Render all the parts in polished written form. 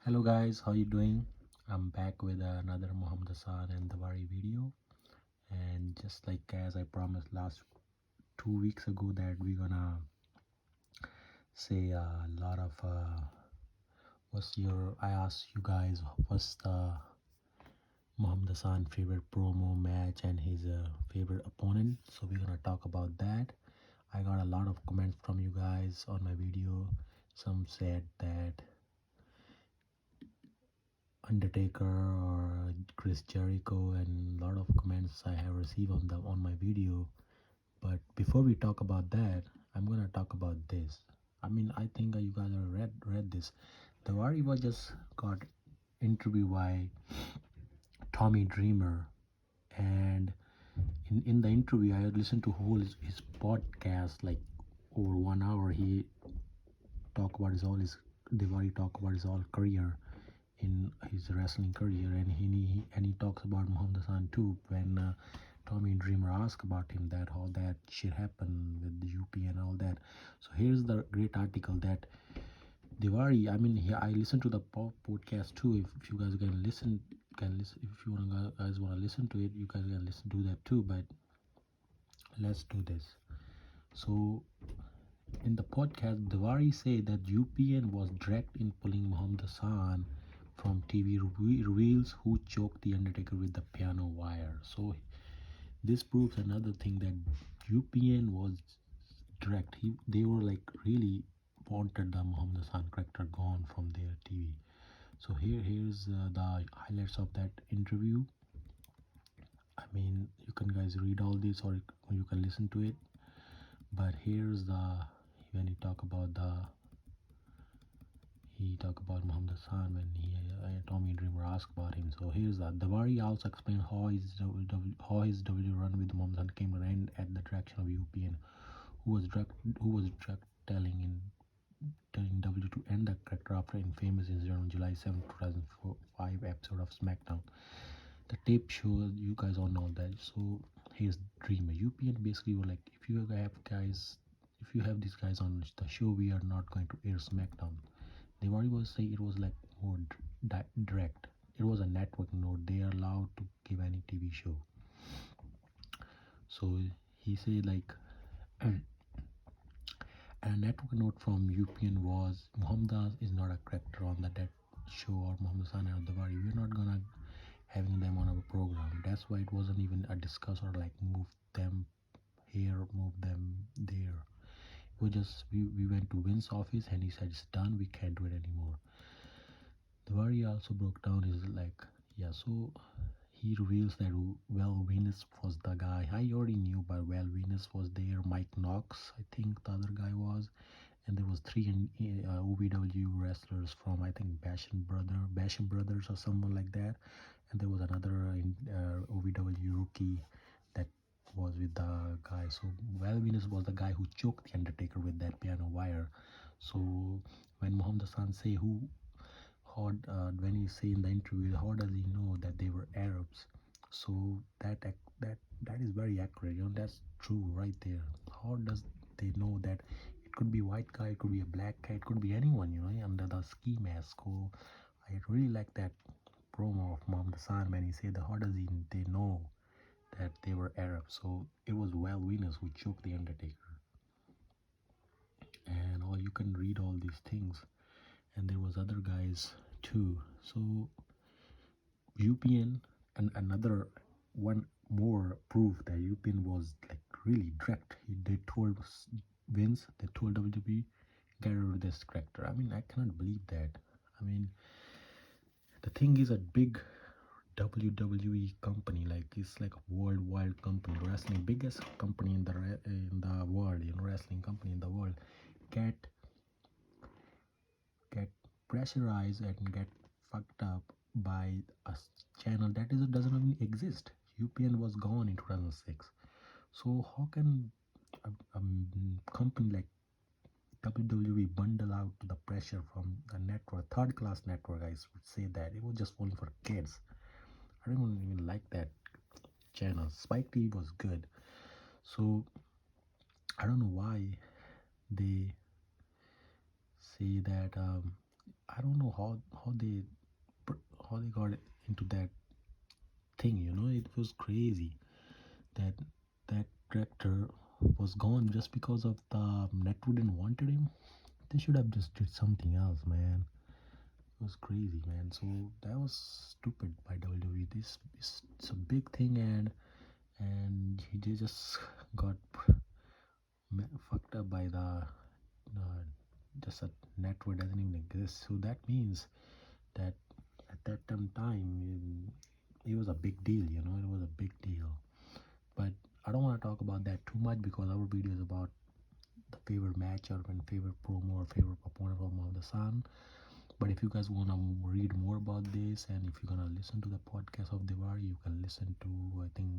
Hello guys, how you doing? I'm back with another Muhammad Hassan and Daivari video, and just like as I promised last 2 weeks ago that we're gonna say a lot of I asked you guys what's the Muhammad Hassan favorite promo match and his favorite opponent, so we're gonna talk about that. I got a lot of comments from you guys on my video. Some said that Undertaker or Chris Jericho, and a lot of comments I have received on my video. But before we talk about that, I'm gonna talk about this. I think you guys have read this. Daivari was just got interviewed by Tommy Dreamer, and in the interview I listened to his podcast like over 1 hour. He talk about his Daivari talk about his whole career in his wrestling career, and he talks about Muhammad Hassan too. When Tommy Dreamer asked about him, that how that shit happened with the UP and all that. So here's the great article that Diwari. I listened to the podcast too. If you guys can listen. If you guys wanna listen to it, you guys can listen to that too. But let's do this. So in the podcast, Daivari said that UPN was direct in pulling Muhammad Hassan from TV reveals who choked the Undertaker with the piano wire. So this proves another thing that UPN was direct. They were like really wanted the Muhammad Hassan character gone from their TV. So here's the highlights of that interview. You can guys read all this, or you can listen to it. But here's the when he talk about Muhammad Hassan when Tommy Dreamer asked about him. So here's that. Daivari also explained how his W run with Muhammad Hassan came to an end at the direction of UPN, who was drug telling W to end the character after an infamous incident on July 7, 2005 episode of SmackDown. The tape shows you guys all know that. So here's Dreamer. UPN basically were like, if you have these guys on the show, we are not going to air SmackDown. They already was saying it was like more direct. It was a network note. They are allowed to give any TV show. So he said like a network note from UPN was Muhammad is not a character on the that show, or Muhammad Sani or Daivari. We're not gonna having them on our program. That's why it wasn't even a discuss or like move them here, move them there. We went to Vince's office and he said it's done, we can't do it anymore. The worry also broke down is like, yeah, so he reveals that Venus was the guy. I already knew, but Venus was there. Mike Knox, I think the other guy was, and there was three OVW wrestlers from I think Basham Brothers or someone like that, and there was another OVW rookie that was with the guy. So Venus was the guy who choked the Undertaker with that piano wire. So when Muhammad Hassan say when he say in the interview, how does he know that they were Arabs? So that is very accurate. That's true right there. How does they know that it could be white guy, it could be a black guy, it could be anyone, under the ski mask? So I really like that promo of Muhammad Hassan when he said, how does they know that they were Arabs? So it was Venus who choked the Undertaker, and all you can read all these things, and there was other guys too. So UPN, and another one more proof that UPN was like really direct. They told Vince, they told WWE, get rid of this character. I cannot believe that. I mean, the thing is a big WWE company, like it's like a worldwide company, wrestling biggest company in the world, wrestling company in the world, get get pressurized and get fucked up by a channel that doesn't even exist. UPN was gone in 2006. So how can a company like WWE bundle out the pressure from a network, third class network? I would say that it was just only for kids. I don't even like that channel. Spike TV was good. So I don't know why they say that I don't know how they got into that thing. It was crazy that that director was gone just because of the network didn't wanted him. They should have just did something else, man. It was crazy, man. So that was stupid by WWE. This is it's a big thing, and they just got fucked up by the just a network doesn't even exist. So that means that at that time it was a big deal. It was a big deal. But I don't want to talk about that too much because our video is about the favorite matchup and favorite promo or favorite opponent of Hassan. But if you guys want to read more about this, and if you're gonna listen to the podcast of Daivari, you can listen to, I think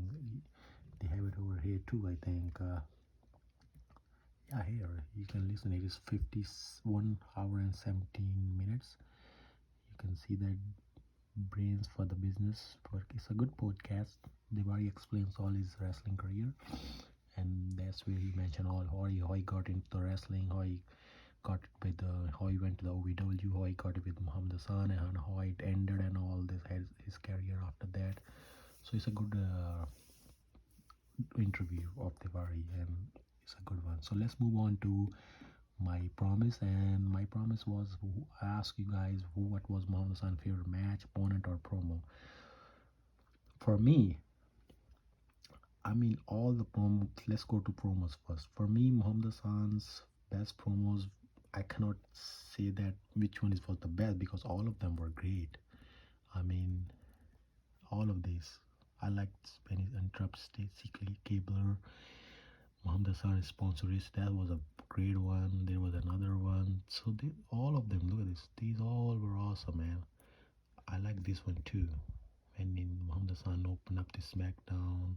they have it over here too. I think yeah, here you can listen. It is 51 hour and 17 minutes. You can see that brains for the business. It's a good podcast. Daivari explains all his wrestling career, and that's where he mentioned all how he got into wrestling, how he got it with how he went to the OVW, how he got it with Muhammad Hassan, and how it ended, and all this his career after that. So it's a good interview of Daivari, and it's a good one. So let's move on to my promise. And my promise was I asked you guys what was Muhammad Hassan's favorite match, opponent, or promo. For me, I mean all the promos. Let's go to promos first. For me, Muhammad Hassan's best promos. I cannot say that which one was the best because all of them were great. I mean, all of these. I liked Spanish Interrupt, Stacy Cabler, Muhammad Hassan sponsorist. That was a great one. There was another one. So all of them. Look at this. These all were awesome, man. I like this one too. And in Muhammad Hassan opened up the SmackDown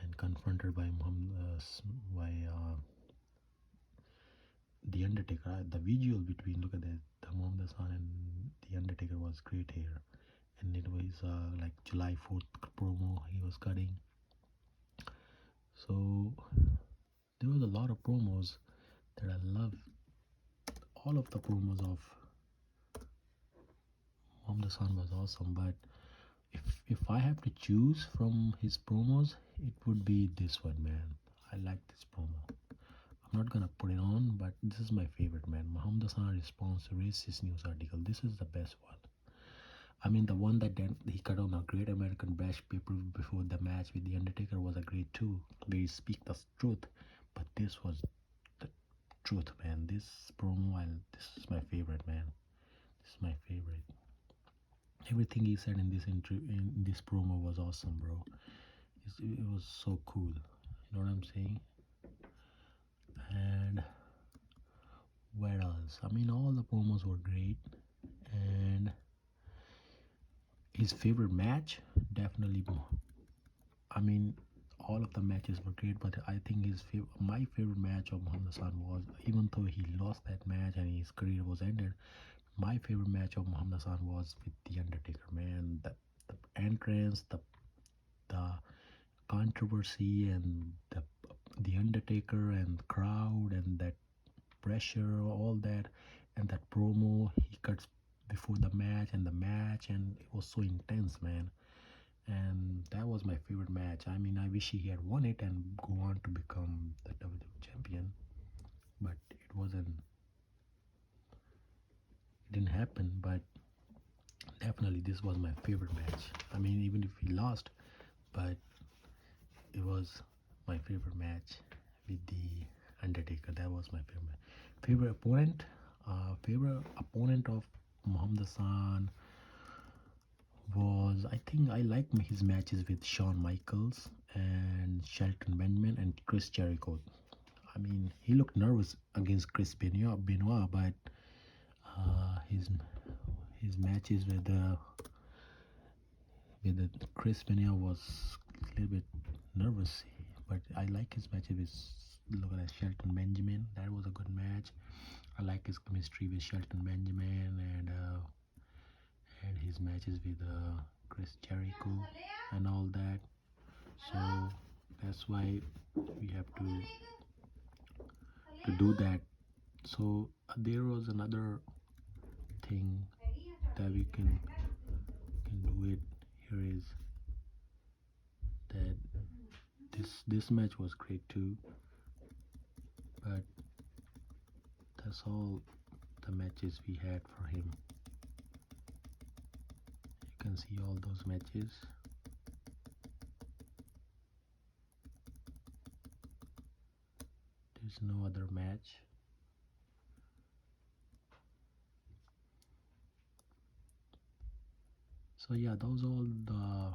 and confronted by the Undertaker. The visual between, look at that, the Muhammad Hassan and the Undertaker was great here. And it was like July 4th promo he was cutting. So there was a lot of promos that I love. All of the promos of Muhammad Hassan was awesome. But if I have to choose from his promos, it would be this one, man. I like this promo. I'm not gonna put it on, but this is my favorite, man. Muhammad Hassan responds to racist news article. This is the best one. I mean, the one that then he cut on a Great American Bash paper before the match with the Undertaker was a great too, where he speak the truth. But this was the truth, man. This promo, this is my favorite, man. This is my favorite. Everything he said in this promo was awesome, bro. It was so cool. You know what I'm saying? And what else? I mean, all the promos were great, and his favorite match definitely. I mean, all of the matches were great, but I think my favorite match of Muhammad Hassan was, even though he lost that match and his career was ended, my favorite match of Muhammad Hassan was with the Undertaker. Man, the entrance, the controversy, and the Undertaker and the crowd and that pressure, all that, and that promo he cuts before the match and and it was so intense, man. And that was my favorite match. I mean, I wish he had won it and go on to become the WWE champion, but it didn't happen. But definitely, this was my favorite match. I mean, even if he lost, but it was my favorite match with the Undertaker. That was my favorite opponent. Favorite opponent of Muhammad Hassan was, I think I like his matches with Shawn Michaels and Shelton Benjamin and Chris Jericho. I mean, he looked nervous against Chris Benoit, but his matches with the Chris Benoit was a little bit nervous. But I like his matches with, look at that, Shelton Benjamin. That was a good match. I like his chemistry with Shelton Benjamin and his matches with Chris Jericho and all that. So that's why we have to do that. So there was another thing that we can do it here is that this match was great too, but that's all the matches we had for him. You can see all those matches. There's no other match. So yeah, those all the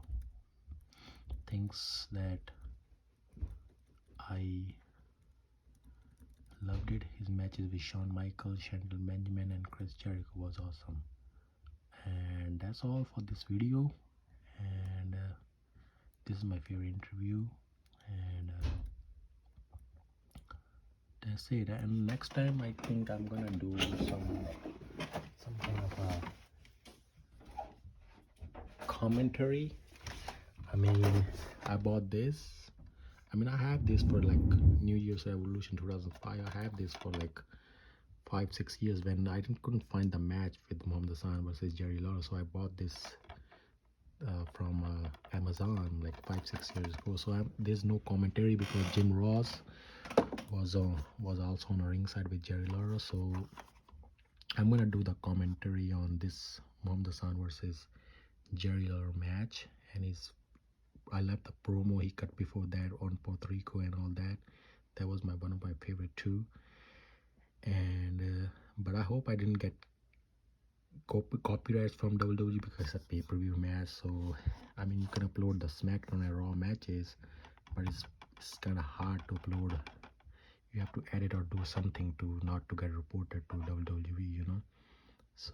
things that I loved it. His matches with Shawn Michaels, Shelton Benjamin and Chris Jericho was awesome. And that's all for this video. And this is my favorite interview. And that's it. And next time I think I'm gonna do some kind of a commentary. I mean, I bought this. I mean, I have this for like New Year's Revolution 2005. I have this for like 5-6 years when I couldn't find the match with Muhammad Hassan versus Jerry Lawler. So I bought this from Amazon like 5-6 years ago. So there's no commentary because Jim Ross was also on a ringside with Jerry Lawler. So I'm gonna do the commentary on this Muhammad Hassan versus Jerry Lawler match, and I love the promo he cut before that on Puerto Rico and all that. That was one of my favorite too. And but I hope I didn't get copyrights from WWE because it's a pay-per-view match. So I mean, you can upload the SmackDown and Raw matches, but it's kind of hard to upload. You have to edit or do something to not to get reported to WWE, you know. So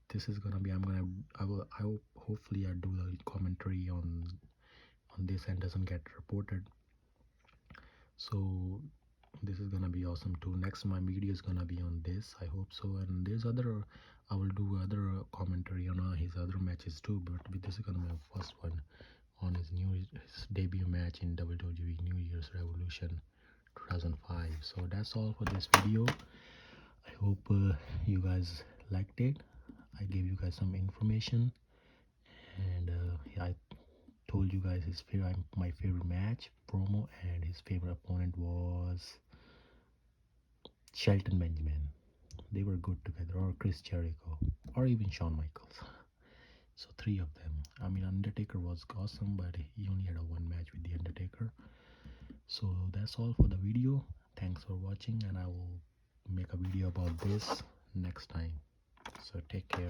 this is gonna be I hope hopefully I do the commentary on this and doesn't get reported. So this is gonna be awesome too. Next my video is gonna be on this, I hope so. And there's I will do other commentary on his other matches too, but this is gonna be my first one on his debut match in WWE New Year's Revolution 2005. So that's all for this video. I hope you guys liked it. I gave you guys some information, and I told you guys my favorite match promo, and his favorite opponent was Shelton Benjamin. They were good together, or Chris Jericho, or even Shawn Michaels. So 3 of them. I mean, Undertaker was awesome, but he only had a one match with the Undertaker. So that's all for the video. Thanks for watching, and I will make a video about this next time. So take care.